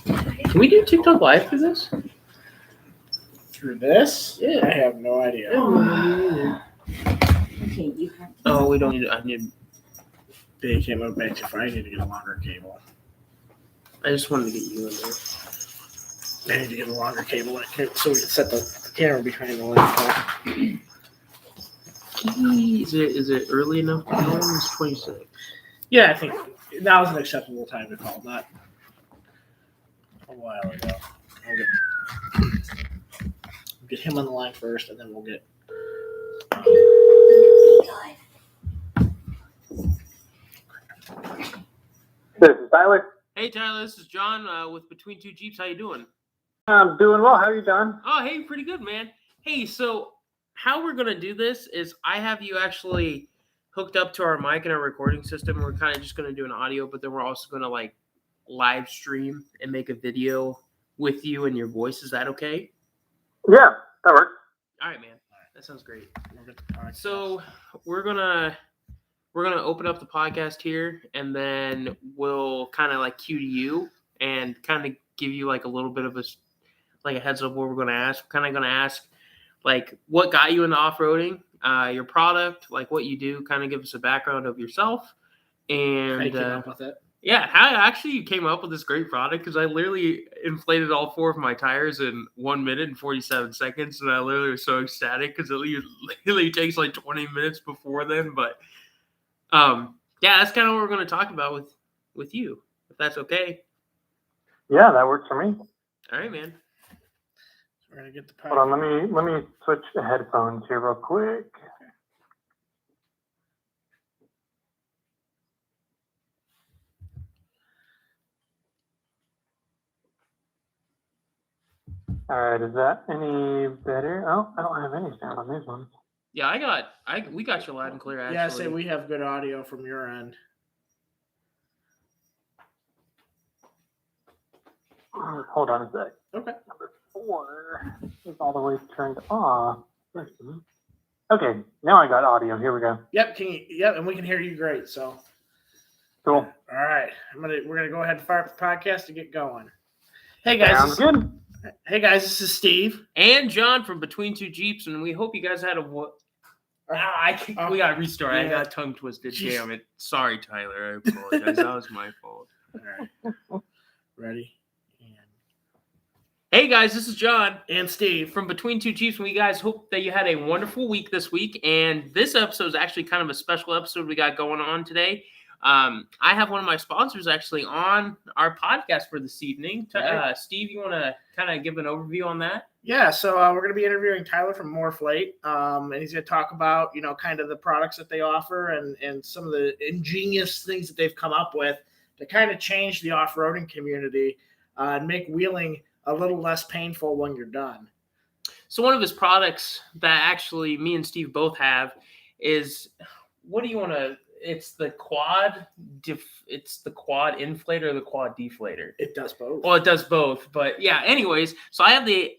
Can we do TikTok live for this? Through this? Yeah. I have no idea. Okay, you have. Oh, we don't need it. I need. They came up back to I need to get a longer cable. I just wanted to get you in there. I need to get a longer cable so we can set the camera behind the laptop. Is it early enough to call? It's 26. Yeah, I think that was an acceptable time to call, not a while ago. I'll get him on the line first, and then we'll get. This is Tyler. Hey Tyler, this is John with Between Two Jeeps. How you doing? I'm doing well. How are you doing? Oh, hey, pretty good, man. Hey, so how we're gonna do this is I have you actually hooked up to our mic and our recording system. We're kind of just gonna do an audio, but then we're also gonna like live stream and make a video with you and your voice. Is that okay? Yeah, that works. All right, man. That sounds great. We'll get the podcast. So we're gonna open up the podcast here, and then we'll kind of like cue to you and kind of give you like a little bit of a heads up what we're gonna ask. We're kind of gonna ask like what got you into off-roading, your product, like what you do. Kind of give us a background of yourself, and How you came up with it. yeah, how actually you came up with this great product, because I literally inflated all 4 of my tires in 1 minute and 47 seconds, and I literally was so ecstatic because it literally takes like 20 minutes before then. But yeah, that's kind of what we're going to talk about with you, if that's okay. Yeah, that works for me. All right, man. We're gonna get the podcast. Hold on, let me switch the headphones here real quick. All right, is that any better? Oh, I don't have any sound on these ones. Yeah, we got you loud and clear. Actually, Yeah, I say we have good audio from your end. Hold on a sec. Okay. Number 4 is all the way turned off. Okay, now I got audio. Here we go. Yep. And we can hear you great. So. Cool. All right. We're gonna go ahead and fire up the podcast to get going. Hey guys. Sounds good. Hey guys, this is Steve and John from Between Two Jeeps, and we hope you guys had a what. We got to restart. Yeah. I got tongue twisted. Jeez. Damn it. Sorry, Tyler. I apologize. That was my fault. All right. Ready? Hey guys, this is John and Steve from Between Two Jeeps. We guys hope that you had a wonderful week this week. And this episode is actually kind of a special episode we got going on today. I have one of my sponsors actually on our podcast for this evening. Steve, you want to kind of give an overview on that? Yeah, so we're going to be interviewing Tyler from Morrflate, and he's going to talk about, kind of the products that they offer and some of the ingenious things that they've come up with to kind of change the off-roading community and make wheeling a little less painful when you're done. So one of his products that actually me and Steve both have is, what do you want to? It's the quad inflator or the quad deflator. It does both. Well, it does both, but yeah. Anyways, so I have the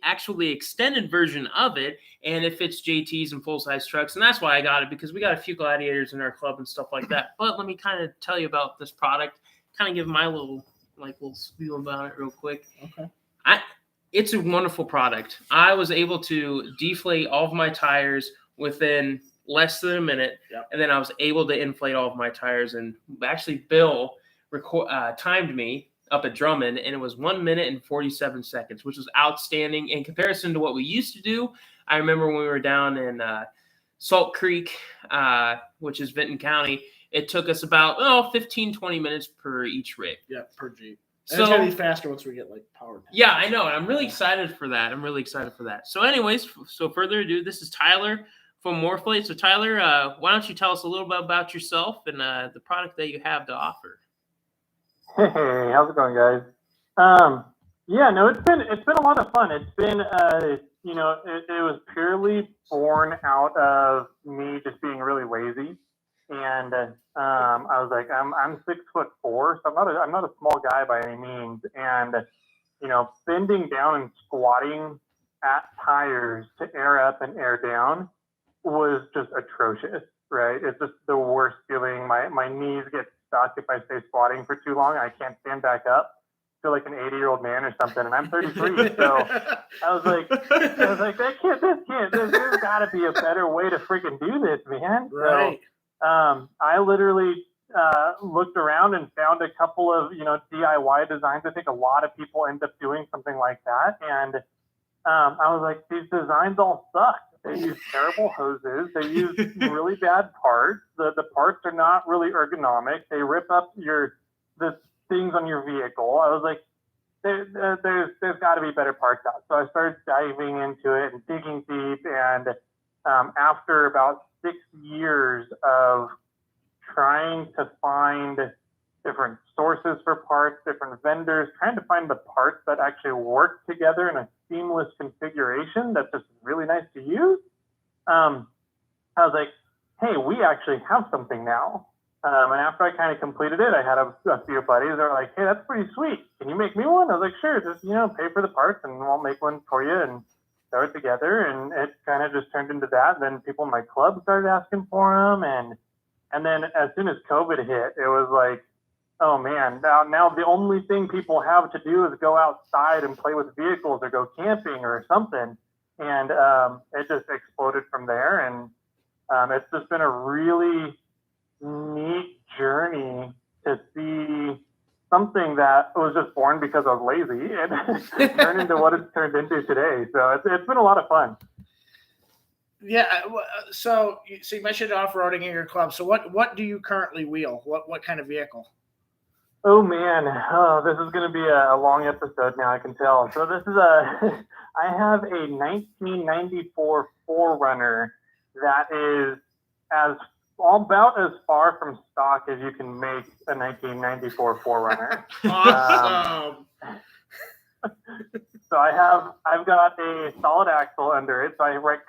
extended version of it, and it fits JTs and full size trucks, and that's why I got it, because we got a few gladiators in our club and stuff like that. But let me kind of tell you about this product. Kind of give my little spiel about it real quick. Okay. It's a wonderful product. I was able to deflate all of my tires within less than a minute, yep. And then I was able to inflate all of my tires. And actually, Bill timed me up at Drummond, and it was 1 minute and 47 seconds, which was outstanding in comparison to what we used to do. I remember when we were down in Salt Creek, which is Vinton County, it took us about 15, 20 minutes per each rig. Yeah, per Jeep. And so it's going to be faster once we get powered. Yeah, I know. And I'm really excited for that. So anyways, so further ado, this is Tyler from Morrflate. So Tyler, why don't you tell us a little bit about yourself and the product that you have to offer? Hey, how's it going, guys? Yeah, no, it's been a lot of fun. It's been it was purely born out of me just being really lazy. And I was like, I'm 6'4", so I'm not a small guy by any means. And bending down and squatting at tires to air up and air down was just atrocious, right? It's just the worst feeling. My knees get stuck if I stay squatting for too long. I can't stand back up. feel like an 80-year-old man or something, and I'm 33. So I was like, there's got to be a better way to freaking do this, man. Right. So I literally looked around and found a couple of, DIY designs. I think a lot of people end up doing something like that. And I was like, these designs all suck. They use terrible hoses. They use really bad parts. The parts are not really ergonomic. They rip up the things on your vehicle. I was like, there's got to be better parts out. So I started diving into it and digging deep. And after about 6 years of trying to find different sources for parts, different vendors, trying to find the parts that actually work together in a seamless configuration that's just really nice to use, I was like, hey, we actually have something now. And after I kind of completed it, I had a few buddies that were like, hey, that's pretty sweet. Can you make me one? I was like, sure, just, pay for the parts and I'll make one for you and throw it together. And it kind of just turned into that. And then people in my club started asking for them. And then as soon as COVID hit, it was like, oh man, now the only thing people have to do is go outside and play with vehicles or go camping or something. And it just exploded from there. And it's just been a really neat journey to see something that was just born because I was lazy and turned into what it's turned into today. So it's been a lot of fun. Yeah. So you mentioned off-roading in your club. So what do you currently wheel? What kind of vehicle? Oh man, this is going to be a long episode now, I can tell. So this is I have a 1994 4Runner that is about as far from stock as you can make a 1994 4Runner. Awesome. So I've got a solid axle under it. So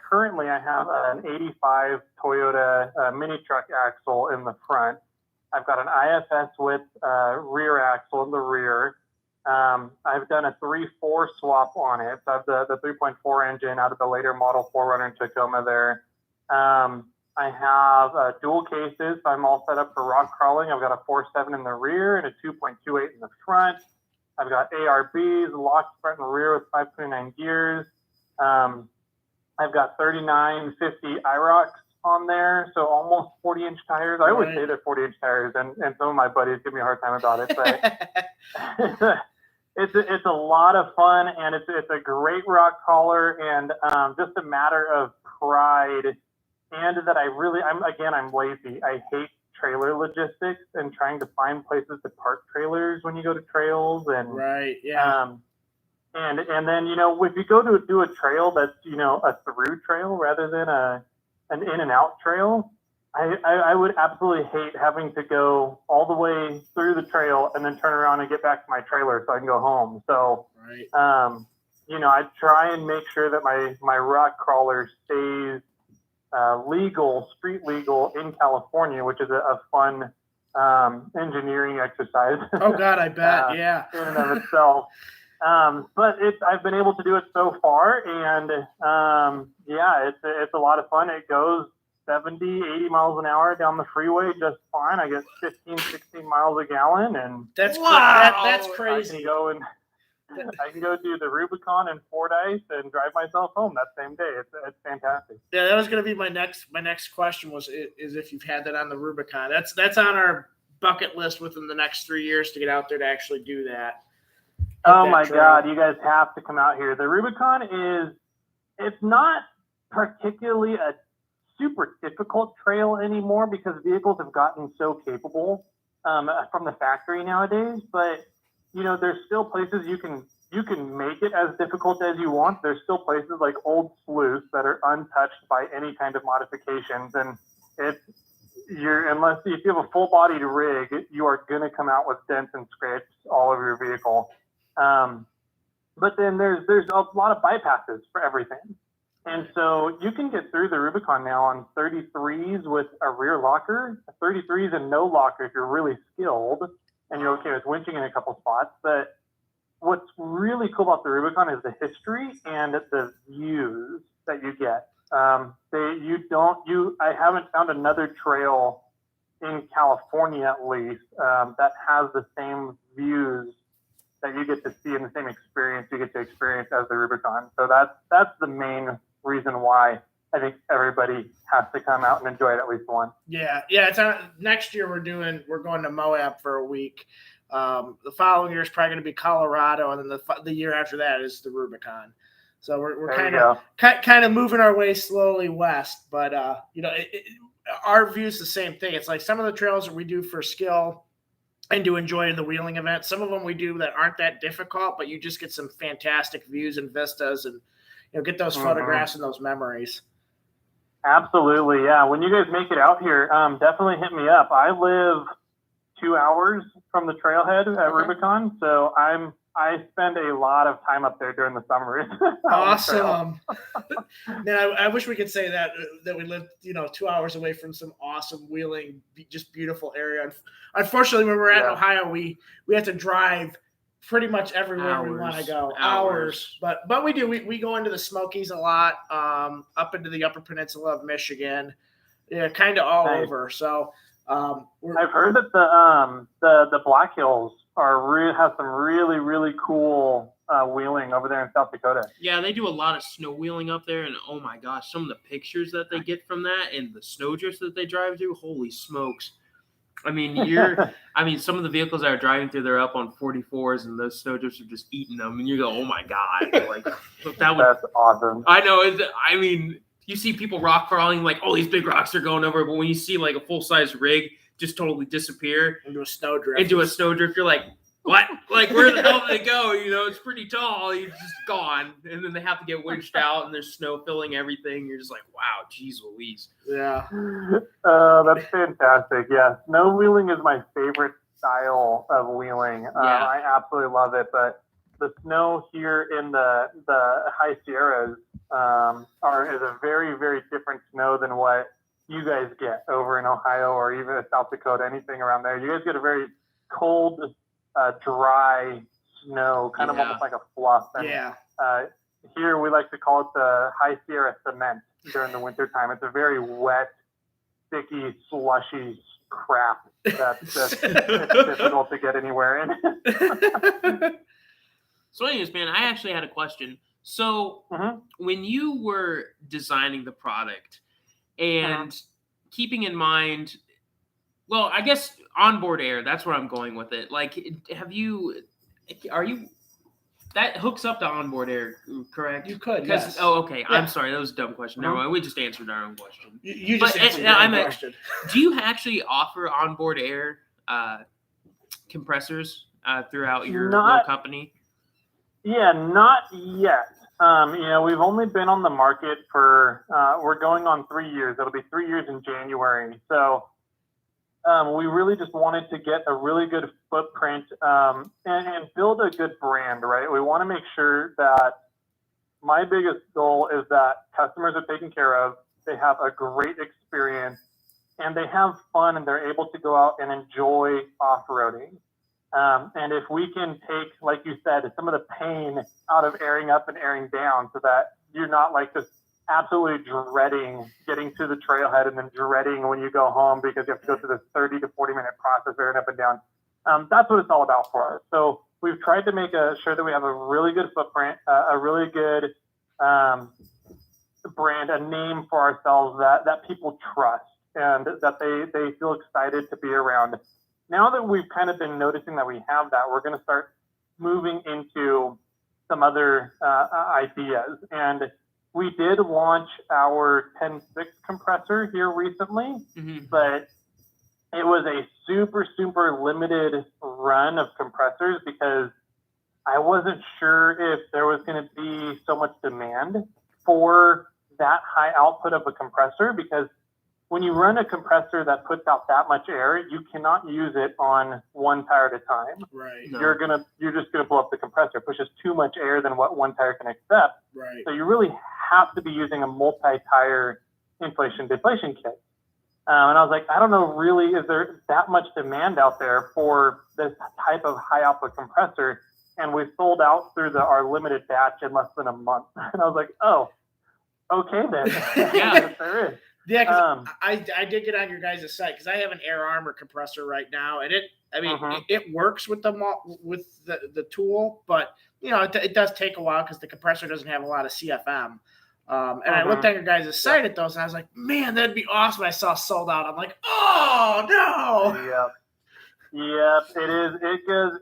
currently I have an 85 Toyota mini truck axle in the front. I've got an IFS with rear axle in the rear. I've done a 3.4 swap on it. So I have the 3.4 engine out of the later model 4Runner Tacoma there. I have dual cases. So I'm all set up for rock crawling. I've got a 4.7 in the rear and a 2.28 in the front. I've got ARBs, locked front and rear with 529 gears. I've got 3950 IROCs on there, so almost 40-inch tires. I always say they're 40-inch tires, and some of my buddies give me a hard time about it, but it's a lot of fun, and it's a great rock crawler, and just a matter of pride, and that I'm lazy. I hate trailer logistics and trying to find places to park trailers when you go to trails, and and then if you go to do a trail that's a through trail rather than an in and out trail, I would absolutely hate having to go all the way through the trail and then turn around and get back to my trailer so I can go home. So I try and make sure that my rock crawler stays street legal in California, which is a fun engineering exercise. Oh God, I bet. Yeah. In and of itself. But I've been able to do it so far, and it's a lot of fun. It goes 70, 80 miles an hour down the freeway just fine. I get 15, 16 miles a gallon, and that's crazy. I can go do the Rubicon in Fordyce and drive myself home that same day. It's fantastic. Yeah, that was going to be my next question is if you've had that on the Rubicon. That's on our bucket list within the next 3 years to get out there to actually do that. Oh my God, you guys have to come out here. The Rubicon it's not particularly a super difficult trail anymore because vehicles have gotten so capable from the factory nowadays, but there's still places you can make it as difficult as you want. There's still places like Old Sleuth that are untouched by any kind of modifications, and unless if you have a full bodied rig, you are going to come out with dents and scrapes all over your vehicle. But then there's a lot of bypasses for everything. And so you can get through the Rubicon now on 33s with a rear locker, 33s and no locker if you're really skilled and you're okay with winching in a couple spots. But what's really cool about the Rubicon is the history and the views that you get. I haven't found another trail in California at least that has the same views that you get to see in the same experience you get to experience as the Rubicon. So that's the main reason why I think everybody has to come out and enjoy it at least once. Yeah. It's next year we're going to Moab for a week. The following year is probably going to be Colorado, and then the year after that is the Rubicon. So we're kind of moving our way slowly west, but our view is the same thing. It's like some of the trails that we do for skill and to enjoy in the wheeling event. Some of them we do that aren't that difficult, but you just get some fantastic views and vistas, and get those photographs and those memories. Absolutely, yeah. When you guys make it out here, definitely hit me up. I live 2 hours from the trailhead at Rubicon, so I spend a lot of time up there during the summer. Awesome. Man, I wish we could say that we live, 2 hours away from some awesome wheeling, just beautiful area. Unfortunately, when we're at Ohio, we have to drive pretty much everywhere we want to go. Hours. But we do. We go into the Smokies a lot, up into the Upper Peninsula of Michigan. Yeah, kind of all over. So I've heard that the Black Hills have some really, really cool wheeling over there in South Dakota. Yeah, they do a lot of snow wheeling up there, and oh my gosh, some of the pictures that they get from that and the snowdrifts that they drive through, holy smokes. I mean, some of the vehicles that are driving through, they're up on 44s, and those snowdrifts are just eating them, and you go, oh my God. Like, that's awesome. I know. You see people rock crawling, like, oh, these big rocks are going over, but when you see like a full-size rig just totally disappear into a snowdrift, you're like, what? Like, where the hell did they go? It's pretty tall. You're just gone. And then they have to get winched out, and there's snow filling everything. You're just like, wow, geez Louise. Yeah. That's fantastic. Yeah. Snow wheeling is my favorite style of wheeling. I absolutely love it. But the snow here in the high Sierras is a very, very different snow than what you guys get over in Ohio or even South Dakota, anything around there. You guys get a very cold, dry snow, kind of almost like a fluff. And, here we like to call it the high Sierra cement during the winter time. It's a very wet, sticky, slushy crap that's difficult to get anywhere in. So anyways, man, I actually had a question. So when you were designing the product and keeping in mind, well, I guess onboard air, that's where I'm going with it. Like, that hooks up to onboard air, correct? You could, yes. Oh, okay. Yeah. I'm sorry. That was a dumb question. Never mind. We just answered our own question. You just answered your own question. Do you actually offer onboard air compressors throughout your little company? Yeah, not yet. We've only been on the market for, we're going on 3 years. It'll be 3 years in January. So we really just wanted to get a really good footprint and build a good brand, right? We want to make sure that my biggest goal is that customers are taken care of, they have a great experience, and they have fun, and they're able to go out and enjoy off-roading. And if we can take, like you said, some of the pain out of airing up and airing down so that you're not like just absolutely dreading getting to the trailhead and then dreading when you go home because you have to go through this 30 to 40-minute process airing up and down. That's what it's all about for us. So we've tried to make sure that we have a really good footprint, a really good brand, a name for ourselves that people trust and that they feel excited to be around. Now that we've kind of been noticing that we have that, we're going to start moving into some other ideas. And we did launch our 10.6 compressor here recently, but it was a super, super limited run of compressors because I wasn't sure if there was going to be so much demand for that high output of a compressor, because when you run a compressor that puts out that much air, you cannot use it on one tire at a time. Right. No. You're just gonna blow up the compressor. It pushes too much air than what one tire can accept. Right. So you really have to be using a multi-tire inflation-deflation kit. And I was like, I don't know, really, is there that much demand out there for this type of high output compressor? And we sold out through our limited batch in less than a month. And I was like, oh, okay then. Yeah, there is. Yeah, because I did get on your guys' site because I have an Air Armor compressor right now, and I mean, it works with the tool, but it does take a while because the compressor doesn't have a lot of CFM. And I looked at your guys' site at those, and I was like, man, that'd be awesome. I saw sold out. I'm like, oh no. Yep, it is.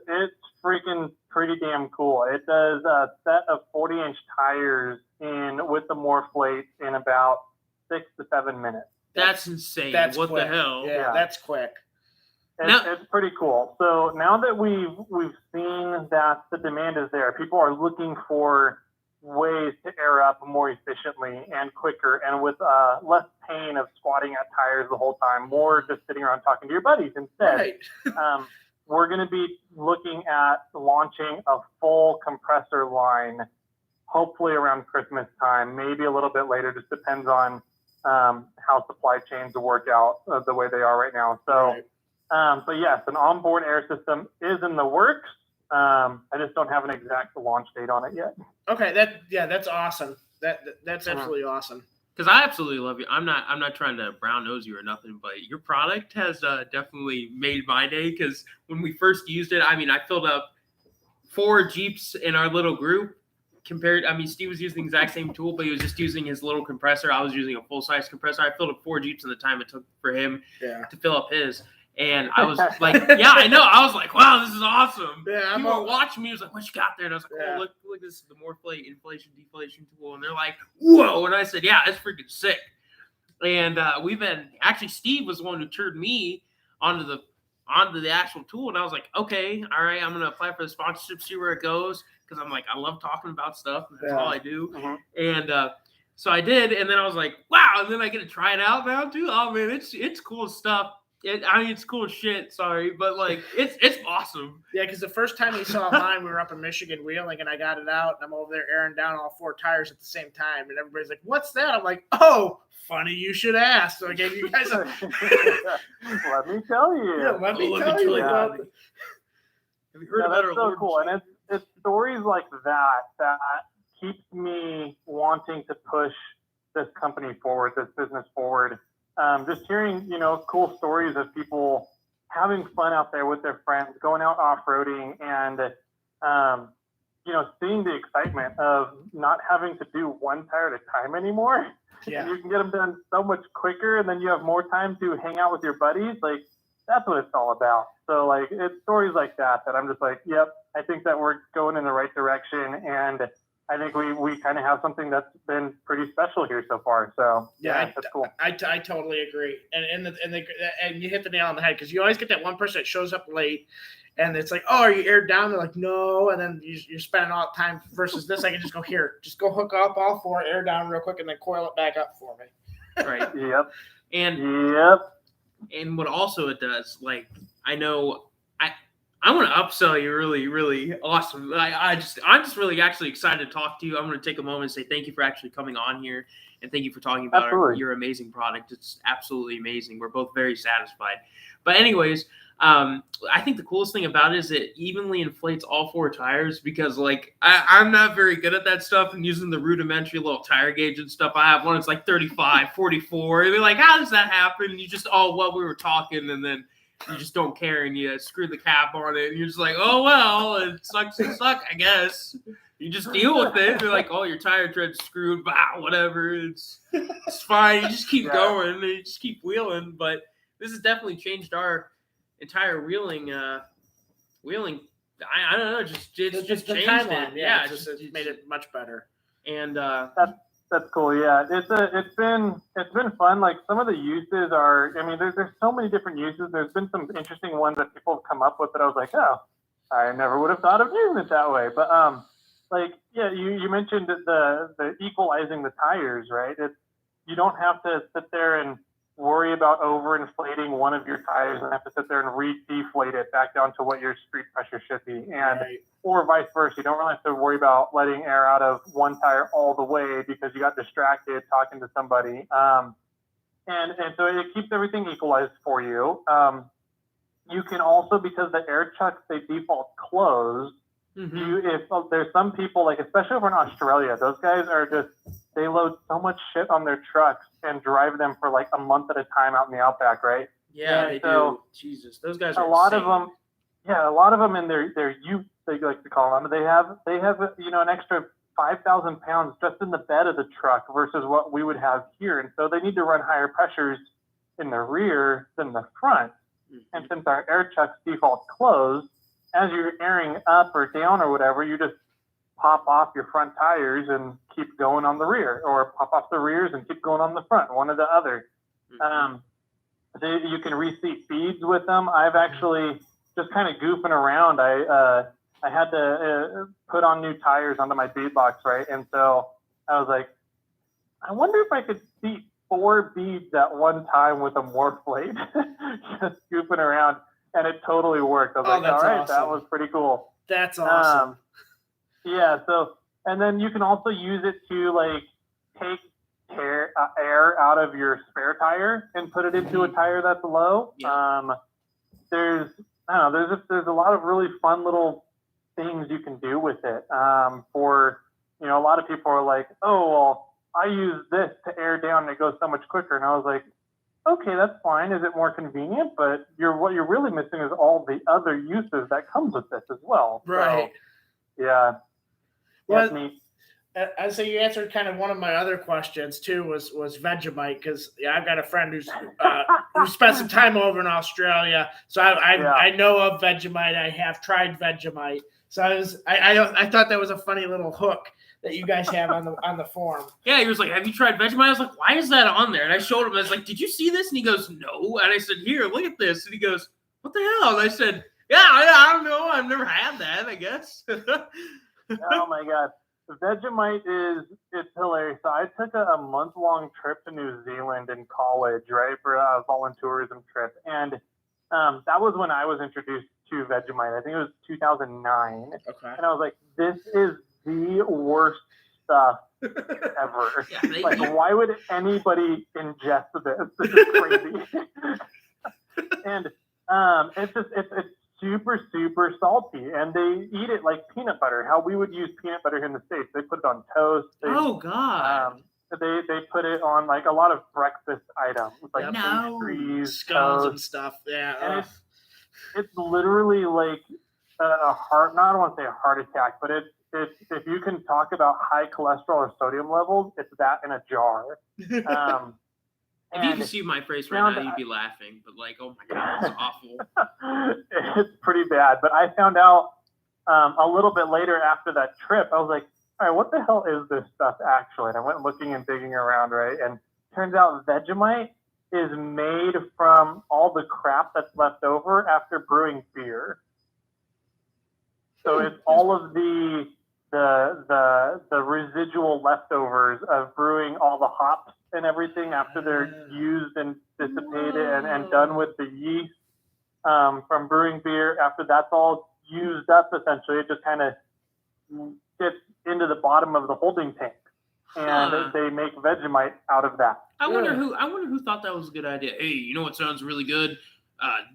It's freaking pretty damn cool. It does a set of 40-inch tires with the Morrflate in about 6 to 7 minutes. That's insane. That's what quick. the hell? Yeah, that's quick. It's pretty cool. So now that we've seen that the demand is there, people are looking for ways to air up more efficiently and quicker and with less pain of squatting at tires the whole time, more just sitting around talking to your buddies instead. Right. We're going to be looking at launching a full compressor line, hopefully around Christmas time, maybe a little bit later, just depends on how supply chains work out the way they are right now. So, but yes, an onboard air system is in the works. I just don't have an exact launch date on it yet. Okay, that's awesome. That's absolutely awesome. Because I absolutely love you. I'm not trying to brown nose you or nothing, but your product has definitely made my day. Because when we first used it, I mean, I filled up 4 Jeeps in our little group. Steve was using the exact same tool, but he was just using his little compressor. I was using a full size compressor. I filled up 4 Jeeps in the time it took for him to fill up his. And I was like, yeah, I know. I was like, wow, this is awesome. Yeah, people were watching me. He was like, what you got there? And I was like, oh, look, this is the Morrflate inflation deflation tool. And they're like, whoa. And I said, yeah, it's freaking sick. And Steve was the one who turned me onto the actual tool. And I was like, okay, all right, I'm going to apply for the sponsorship, see where it goes. Because I'm like, I love talking about stuff. And that's all I do. And so I did. And then I was like, wow. And then I get to try it out now too. Oh, man, it's cool stuff. It's cool shit. Sorry, but like it's awesome. Yeah, because the first time we saw mine, we were up in Michigan wheeling, and I got it out, and I'm over there airing down all 4 tires at the same time, and everybody's like, "What's that?" I'm like, "Oh, funny you should ask." So I gave you guys a. Let me tell you. Yeah, let me tell you about it. Have you heard about that's so cool, and it's stories like that keeps me wanting to push this company forward, this business forward. Just hearing, cool stories of people having fun out there with their friends, going out off-roading and, seeing the excitement of not having to do one tire at a time anymore. Yeah. You can get them done so much quicker and then you have more time to hang out with your buddies. Like, that's what it's all about. So, like, it's stories like that I'm just like, yep, I think that we're going in the right direction. And I think we kind of have something that's been pretty special here so far. So that's cool. I totally agree. And you hit the nail on the head because you always get that one person that shows up late, and it's like, oh, are you aired down? They're like, no, and then you're spending all the time. Versus this, I can just go hook up all 4, air down real quick, and then coil it back up for me. Right. Yep. And what also it does, like I know. I want to upsell you really, really awesome. I'm just really actually excited to talk to you. I'm going to take a moment and say thank you for actually coming on here and thank you for talking about your amazing product. It's absolutely amazing. We're both very satisfied. But anyways, I think the coolest thing about it is it evenly inflates all 4 tires because like I'm not very good at that stuff and using the rudimentary little tire gauge and stuff. I have one that's like 35, 44. And they're like, how does that happen? And you just, we were talking and then you just don't care and you screw the cap on it and you're just like, oh well, it sucks to suck, I guess. You just deal with it. They're like, oh, your tire tread's screwed, whatever. It's fine. You just keep going and you just keep wheeling. But this has definitely changed our entire wheeling. I don't know, just changed timeline. it. Yeah, it's made it much better. And that's cool. Yeah, it's been fun. Like some of the uses are, there's so many different uses. There's been some interesting ones that people have come up with that I was like, oh, I never would have thought of using it that way. But you mentioned the equalizing the tires, right? You don't have to sit there and worry about overinflating one of your tires and have to sit there and re-deflate it back down to what your street pressure should be. And or vice versa. You don't really have to worry about letting air out of one tire all the way because you got distracted talking to somebody. And so it keeps everything equalized for you. You can also, because the air chucks, they default closed. If there's some people, like especially over in Australia, those guys they load so much shit on their trucks and drive them for like a month at a time out in the outback, right? Yeah, and they do. Jesus, those guys are a lot insane. of them, a lot of them in their youth, they like to call them. They have an extra 5,000 pounds just in the bed of the truck versus what we would have here, and so they need to run higher pressures in the rear than the front. And since our air chucks default closed, as you're airing up or down or whatever, you just pop off your front tires and keep going on the rear, or pop off the rears and keep going on the front, one or the other. You can reseat feeds with them. I've actually just kind of goofing around. I had to put on new tires onto my bead box, right? And so I was like, I wonder if I could seat 4 beads at one time with a Morrflate, just goofing around, and it totally worked. I was like, all right, awesome. That was pretty cool. That's awesome. Yeah. So, and then you can also use it to like take air out of your spare tire and put it into a tire that's low. Yeah. There's a lot of really fun little things you can do with it. For a lot of people are like, oh well, I use this to air down and it goes so much quicker. And I was like, okay, that's fine. Is it more convenient? But what you're really missing is all the other uses that comes with this as well. Right. So, yeah. Well, neat. I say you answered kind of one of my other questions too. Was Vegemite, because I've got a friend who spent some time over in Australia, so I know of Vegemite. I have tried Vegemite, so I thought that was a funny little hook that you guys have on the form. Yeah, he was like, "Have you tried Vegemite?" I was like, "Why is that on there?" And I showed him. I was like, "Did you see this?" And he goes, "No." And I said, "Here, look at this." And he goes, "What the hell?" And I said, "Yeah, I don't know. I've never had that. I guess." Oh my God. Vegemite it's hilarious. So I took a month-long trip to New Zealand in college, right, for a volunteerism trip. And that was when I was introduced to Vegemite. I think it was 2009. Okay. And I was like, this is the worst stuff ever. Yeah, why would anybody ingest this? This is crazy. And it's super, super salty, and they eat it like peanut butter. How we would use peanut butter here in the States. They put it on toast. Oh God. They put it on like a lot of breakfast items, like pastries, scones and stuff. Yeah. And it's literally like a heart. No, I don't want to say a heart attack, but it's if you can talk about high cholesterol or sodium levels, it's that in a jar. If you can see my face right now, you'd be laughing. But like, oh my God, it's awful. It's pretty bad. But I found out a little bit later after that trip, I was like, all right, what the hell is this stuff actually? And I went looking and digging around, right? And turns out Vegemite is made from all the crap that's left over after brewing beer. So it's all of the residual leftovers of brewing all the hops and everything after they're used and dissipated and done with the yeast from brewing beer. After that's all used up, essentially, it just kind of gets into the bottom of the holding tank, and they make Vegemite out of that. I wonder who thought that was a good idea. Hey, you know what sounds really good?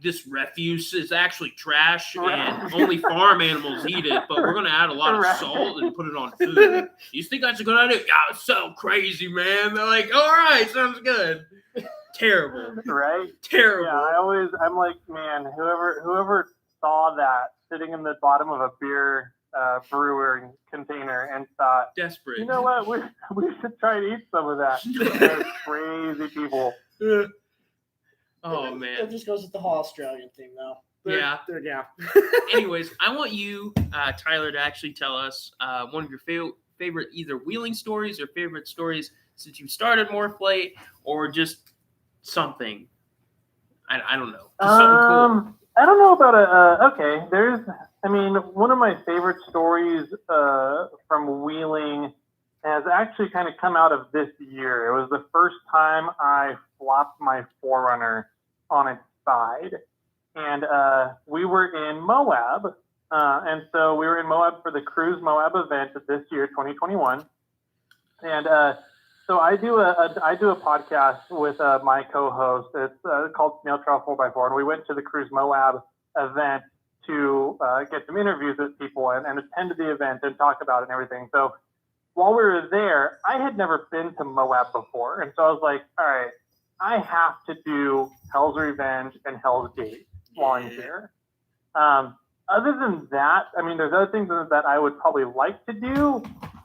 This refuse is actually trash, and only farm animals eat it, but we're going to add a lot of salt and put it on food. You think that's a good idea? Yeah, it's so crazy, man. They're like, all right, sounds good. Terrible. Right? Terrible. Yeah, I'm like, man, whoever saw that sitting in the bottom of a beer brewing container and thought, desperate. You know what? We should try to eat some of that. They're crazy people. Oh man! It just goes with the whole Australian thing, though. Yeah. Anyways, I want you, Tyler, to actually tell us one of your favorite either wheeling stories or favorite stories since you started Morrflate, or just something. I don't know. Just something cool. I don't know about okay. One of my favorite stories from wheeling has actually kind of come out of this year. It was the first time I flopped my 4Runner on its side. And we were in Moab. And so we were in Moab for the Cruise Moab event this year, 2021. And so I do a podcast with my co-host. It's called Snail Trail 4x4. And we went to the Cruise Moab event to get some interviews with people and attend to the event and talk about it and everything. So while we were there, I had never been to Moab before. And so I was like, all right, I have to do Hell's Revenge and Hell's Gate while I'm here. other than that, I mean, there's other things that I would probably like to do.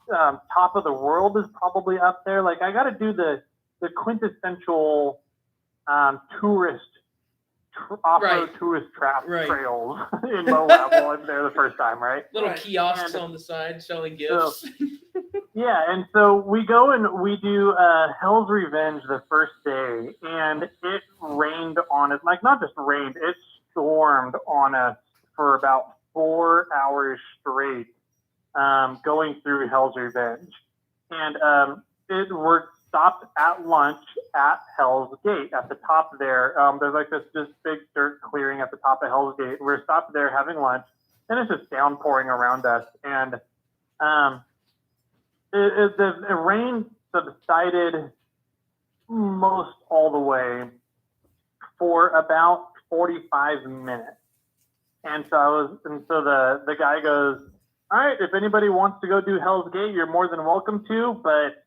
Top of the world is probably up there. Like, I got to do the quintessential tourist off-road tourist trails in Moab while I'm there the first time, right? Little kiosks on the side selling gifts. Yeah, and so we go and we do Hell's Revenge the first day, and it rained on us. Like, not just rained, it stormed on us for about 4 hours straight, going through Hell's Revenge. And we're stopped at lunch at Hell's Gate at the top there. There's like this big dirt clearing at the top of Hell's Gate. We're stopped there having lunch, and it's just downpouring around us. And the rain subsided most all the way for about 45 minutes. And so the guy goes, all right, if anybody wants to go do Hell's Gate, you're more than welcome to, but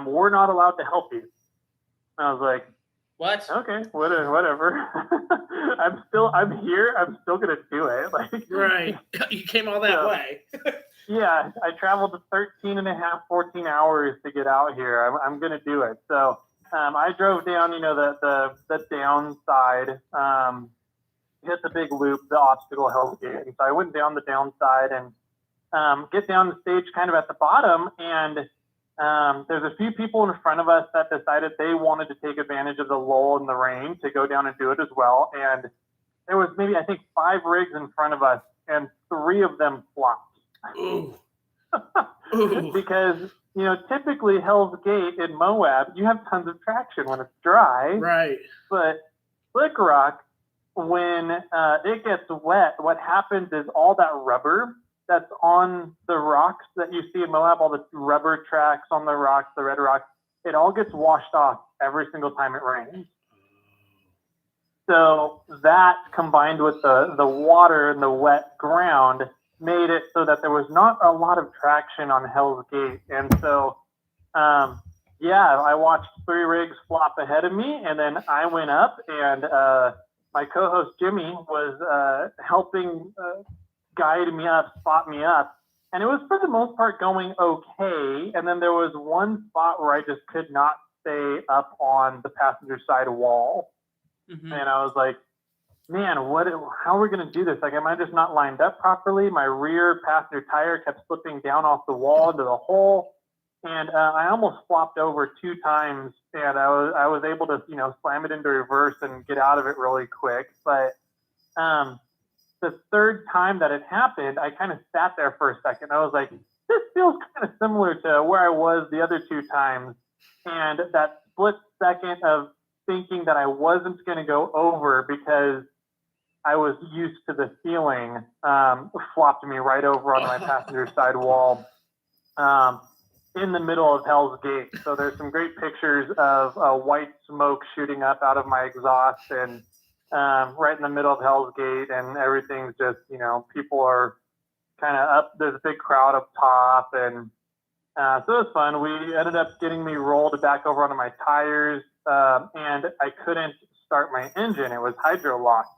we're not allowed to help you. And I was like, what? Okay, whatever. I'm here. I'm still gonna do it. Like, right. You came all that way. Yeah, I traveled 13 and a half, 14 hours to get out here. I'm gonna do it. So I drove down, the downside, hit the big loop, the obstacle Hell's Gate. And so I went down the downside and get down the stage kind of at the bottom, and there's a few people in front of us that decided they wanted to take advantage of the lull in the rain to go down and do it as well. And there was maybe, I think, 5 rigs in front of us, and 3 of them flopped. Ooh. Because, typically Hell's Gate in Moab, you have tons of traction when it's dry. Right. But Slick Rock, when it gets wet, what happens is all that rubber that's on the rocks that you see in Moab, all the rubber tracks on the rocks, the red rocks, it all gets washed off every single time it rains. So that, combined with the water and the wet ground, made it so that there was not a lot of traction on Hell's Gate. And so, I watched 3 rigs flop ahead of me, and then I went up, and my co-host Jimmy was helping guide me up, spot me up. And it was, for the most part, going okay. And then there was one spot where I just could not stay up on the passenger side wall. Mm-hmm. And I was like, man, how are we going to do this? Like, am I just not lined up properly? My rear passenger tire kept slipping down off the wall into the hole. And I almost flopped over 2 times, and I was able to, slam it into reverse and get out of it really quick. But the 3rd time that it happened, I kind of sat there for a second. I was like, this feels kind of similar to where I was the other 2 times. And that split second of thinking that I wasn't going to go over because I was used to the feeling, flopped me right over on my passenger side wall in the middle of Hell's Gate. So there's some great pictures of white smoke shooting up out of my exhaust, and right in the middle of Hell's Gate, and everything's just, people are kind of up. There's a big crowd up top, and so it was fun. We ended up getting me rolled back over onto my tires, and I couldn't start my engine. It was hydro locked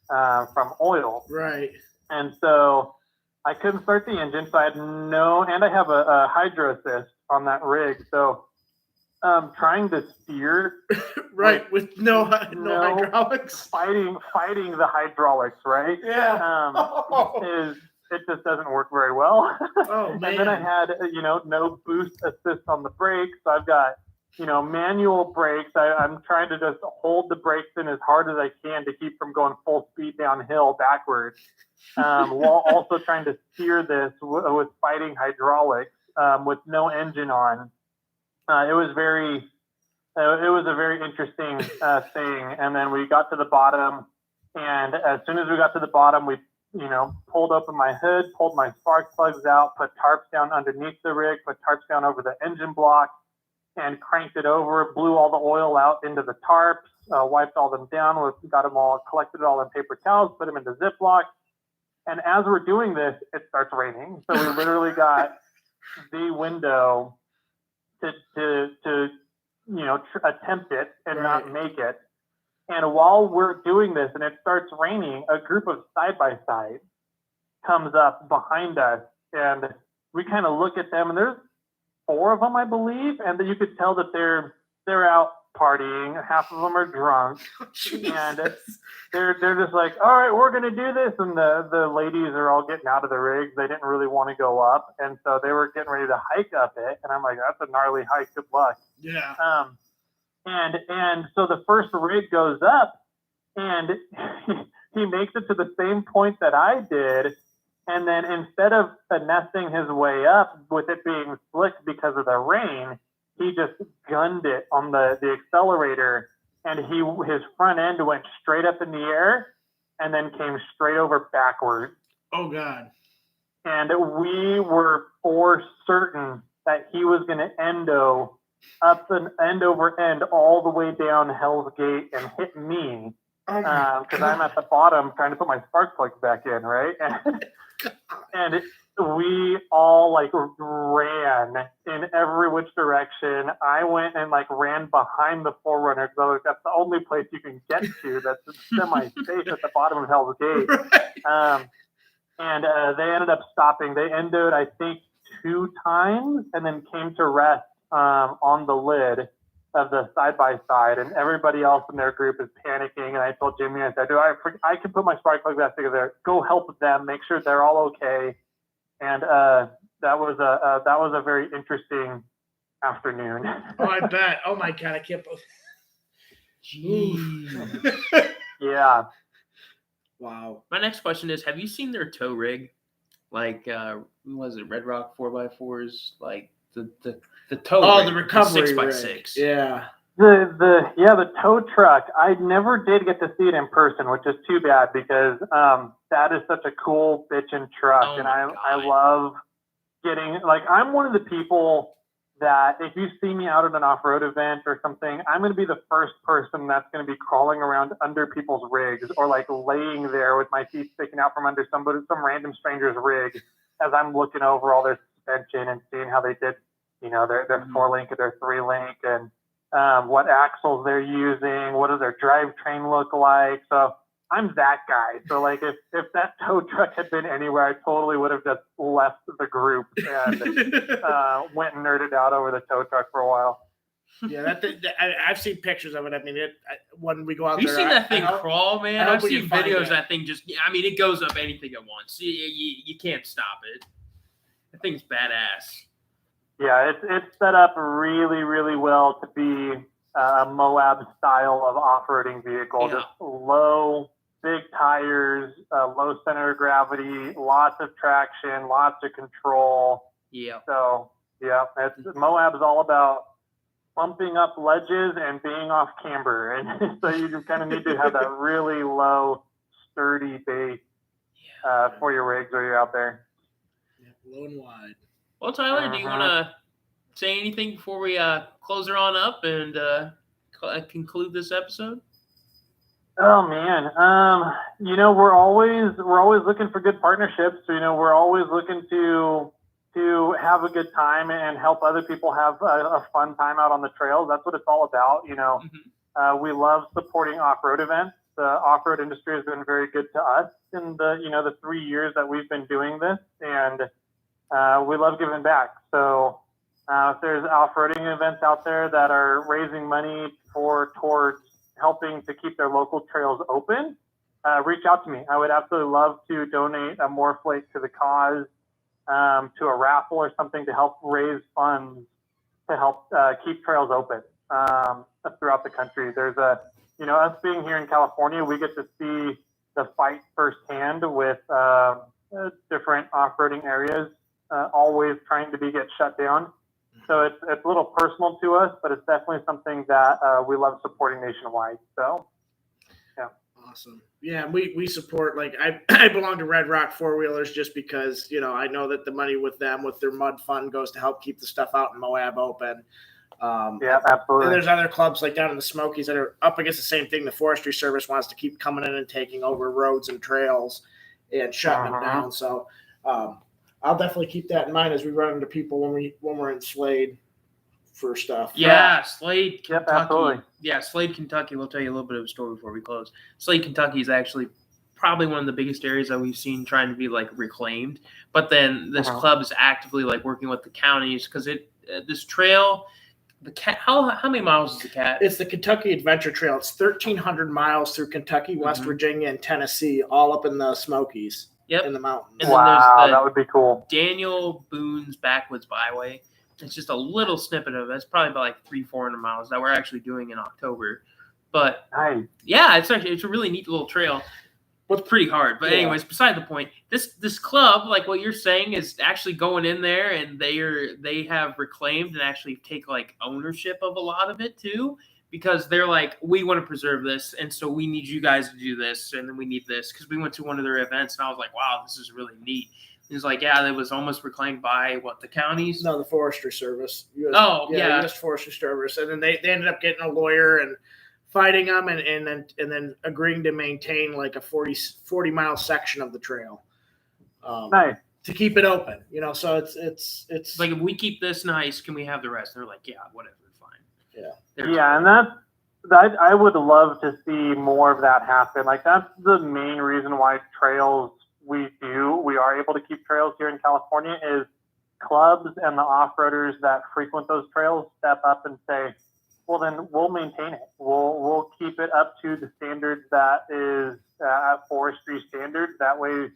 from oil. Right. And so I couldn't start the engine, so I had and I have a hydro assist on that rig. So trying to steer right, with no hydraulics, fighting the hydraulics, right? Yeah. It just doesn't work very well. Oh man. And then I had no boost assist on the brakes, so I've got manual brakes. I'm trying to just hold the brakes in as hard as I can to keep from going full speed downhill backwards, while also trying to steer this with fighting hydraulics with no engine on. It was a very interesting thing. And then we got to the bottom, and as soon as we got to the bottom, we pulled open my hood, pulled my spark plugs out, put tarps down underneath the rig, put tarps down over the engine block, and cranked it over, blew all the oil out into the tarps, wiped all them down, got them all, collected it all in paper towels, put them into Ziploc. And as we're doing this, it starts raining. So we literally got the window to attempt it and not make it. And while we're doing this and it starts raining, a group of side-by-sides comes up behind us, and we kind of look at them, and there's 4 of them, I believe, and you could tell that they're out partying. Half of them are drunk, and they're just like, all right, we're gonna do this, and the ladies are all getting out of the rigs. They didn't really want to go up, and so they were getting ready to hike up it, and I'm like, that's a gnarly hike. Good luck. Yeah. And so the first rig goes up, and he makes it to the same point that I did. And then instead of finessing his way up with it being slick because of the rain, he just gunned it on the accelerator, and his front end went straight up in the air and then came straight over backwards. Oh, God. And we were for certain that he was going to endo up and end over end all the way down Hell's Gate and hit me. Because I'm at the bottom trying to put my spark plugs back in, right? And we all like ran in every which direction. I went and like ran behind the Forerunner because I was like, that's the only place you can get to that's semi-safe at the bottom of Hell's Gate. And they ended up stopping. They ended, I think, 2 times and then came to rest on the lid of the side-by-side, and everybody else in their group is panicking. And I told Jimmy, I said, I can put my spark plug back together. Go help them, make sure they're all okay. And that was a very interesting afternoon. Oh, I bet. Oh my God, I can't believe. Jeez. Yeah. Wow. My next question is: have you seen their tow rig? Like, was it Red Rock 4x4s? Like the tow. Oh, rig, the recovery 6x6. Yeah. The tow truck. I never did get to see it in person, which is too bad because that is such a cool bitchin' truck, Oh and my I God. love getting like I'm one of the people that if you see me out at an off-road event or something, I'm going to be the first person that's going to be crawling around under people's rigs or like laying there with my feet sticking out from under some random stranger's rig as I'm looking over all their suspension and seeing how they did, their 4-link or their 3-link and what axles they're using, what does their drivetrain look like. So I'm that guy. So like if that tow truck had been anywhere, I totally would have just left the group and went and nerded out over the tow truck for a while. Yeah, I've seen pictures of it. I mean, when we go out Have you there, seen that thing crawl, man? I've seen videos of that thing just. I mean, it goes up anything at once. You can't stop it. That thing's badass. Yeah, it's set up really, really well to be a Moab style of off-roading vehicle. Yeah. Just low, big tires, low center of gravity, lots of traction, lots of control. Yeah. So, yeah, Moab's all about bumping up ledges and being off camber. And so you just kind of need to have that really low, sturdy base for your rigs or you're out there. Yeah, low and wide. Well, Tyler, do you want to say anything before we close her on up and conclude this episode? Oh man, we're always looking for good partnerships. We're always looking to have a good time and help other people have a fun time out on the trails. That's what it's all about. We love supporting off-road events. The off-road industry has been very good to us in the 3 years that we've been doing this, and we love giving back. So if there's off-roading events out there that are raising money towards helping to keep their local trails open, reach out to me. I would absolutely love to donate a Morrflate to the cause, to a raffle or something to help raise funds to help keep trails open throughout the country. There's us being here in California, we get to see the fight firsthand with different off-roading areas always trying to get shut down. So it's a little personal to us, but it's definitely something that we love supporting nationwide. So, yeah. Awesome. Yeah, we support, like, I belong to Red Rock 4-wheelers just because, I know that the money with them, with their mud fund, goes to help keep the stuff out in Moab open. Yeah, absolutely. And there's other clubs like down in the Smokies that are up against the same thing. The Forestry Service wants to keep coming in and taking over roads and trails and shutting them down. So I'll definitely keep that in mind as we run into people when we're in Slade for stuff. Yeah, Slade, Kentucky. Yep, absolutely. Yeah, Slade, Kentucky. We'll tell you a little bit of a story before we close. Slade, Kentucky is actually probably one of the biggest areas that we've seen trying to be like reclaimed. But then this club is actively like working with the counties because this trail, the cat. How many miles is the cat? It's the Kentucky Adventure Trail. It's 1,300 miles through Kentucky, West Virginia, and Tennessee, all up in the Smokies. Yep. In the mountains. And then there's that would be cool. Daniel Boone's Backwoods Byway. It's just a little snippet of it. It's probably about like 300-400 miles that we're actually doing in October. But yeah, it's a really neat little trail. Well, it's pretty hard. But anyways, beside the point, this club, like what you're saying, is actually going in there and they have reclaimed and actually take like ownership of a lot of it too. Because they're like, we want to preserve this, and so we need you guys to do this, and then we need this. Because we went to one of their events, and I was like, wow, this is really neat. He's like, yeah, it was almost reclaimed by, the counties? No, the Forestry Service. U.S. Forestry Service. And then they ended up getting a lawyer and fighting them and then agreeing to maintain like a 40-mile section of the trail. Nice. To keep it open, so it's like, if we keep this nice, can we have the rest? And they're like, yeah, whatever. Yeah, and that I would love to see more of that happen. Like, that's the main reason why trails we are able to keep trails here in California is clubs and the off-roaders that frequent those trails step up and say, well, then we'll maintain it. We'll keep it up to the standards that is forestry standards. That way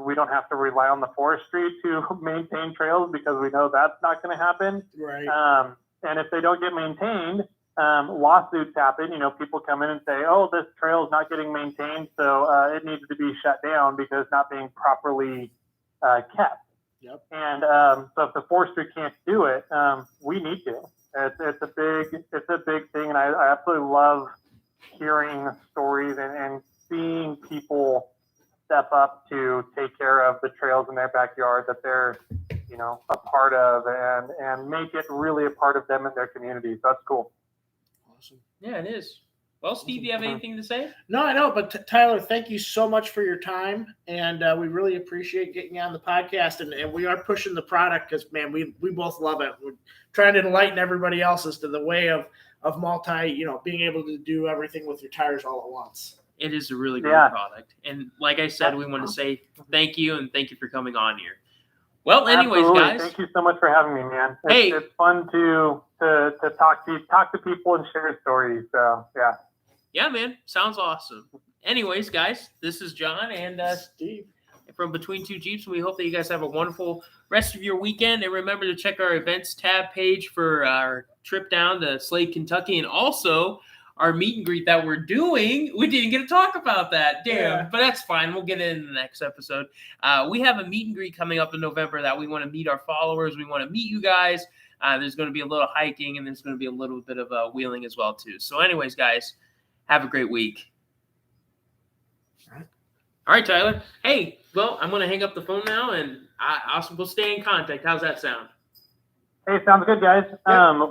we don't have to rely on the forestry to maintain trails because we know that's not going to happen. Right. And if they don't get maintained, lawsuits happen. People come in and say, oh, this trail is not getting maintained, so it needs to be shut down because it's not being properly kept. Yep. And so if the forestry can't do it, we need to. It's a big thing, and I absolutely love hearing stories and seeing people step up to take care of the trails in their backyard that they're a part of and make it really a part of them and their community. So that's cool. Awesome. Yeah, it is. Well, Steve, do you have anything to say? No, I know, but Tyler, thank you so much for your time, and we really appreciate getting you on the podcast, and we are pushing the product because, man, we both love it. We're trying to enlighten everybody else as to the way of multi, being able to do everything with your tires all at once. It is a really great product, and like I said, we want to say thank you and thank you for coming on here. Well, anyways, Absolutely. Guys. Thank you so much for having me, man. It's fun to talk to people and share stories. So, yeah. Yeah, man. Sounds awesome. Anyways, guys, this is John and Steve from Between Two Jeeps. We hope that you guys have a wonderful rest of your weekend. And remember to check our events tab page for our trip down to Slade, Kentucky, and also our meet and greet that we're doing. We didn't get to talk about that. Damn. But that's fine. We'll get it in the next episode. We have a meet and greet coming up in November that we want to meet our followers. We want to meet you guys. There's going to be a little hiking, and there's going to be a little bit of wheeling as well, too. So anyways, guys, have a great week. All right, Tyler. Hey, well, I'm going to hang up the phone now, and we'll stay in contact. How's that sound? Hey, sounds good, guys.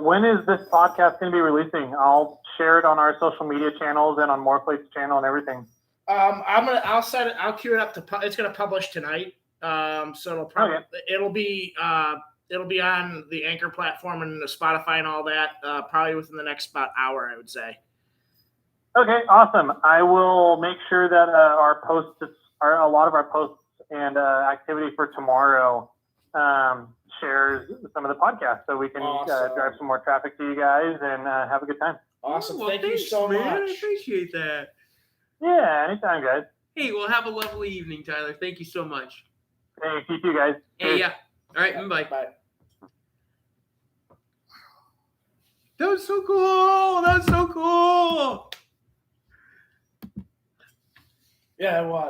When is this podcast going to be releasing? I'll share it on our social media channels and on Morrflate's channel and everything. I'll set it. I'll queue it up it's going to publish tonight. So it'll be on the Anchor platform and the Spotify and all that. Probably within the next about hour, I would say. Okay, awesome. I will make sure that our posts, a lot of our posts and activity for tomorrow shares some of the podcasts so we can drive some more traffic to you guys and have a good time. Awesome. Well, thank you so much. I appreciate that. Yeah, anytime, guys. Hey, well, have a lovely evening, Tyler. Thank you so much. Hey, you too, guys. Hey, yeah. All right, bye. Bye. That was so cool. That was so cool. Yeah, it was.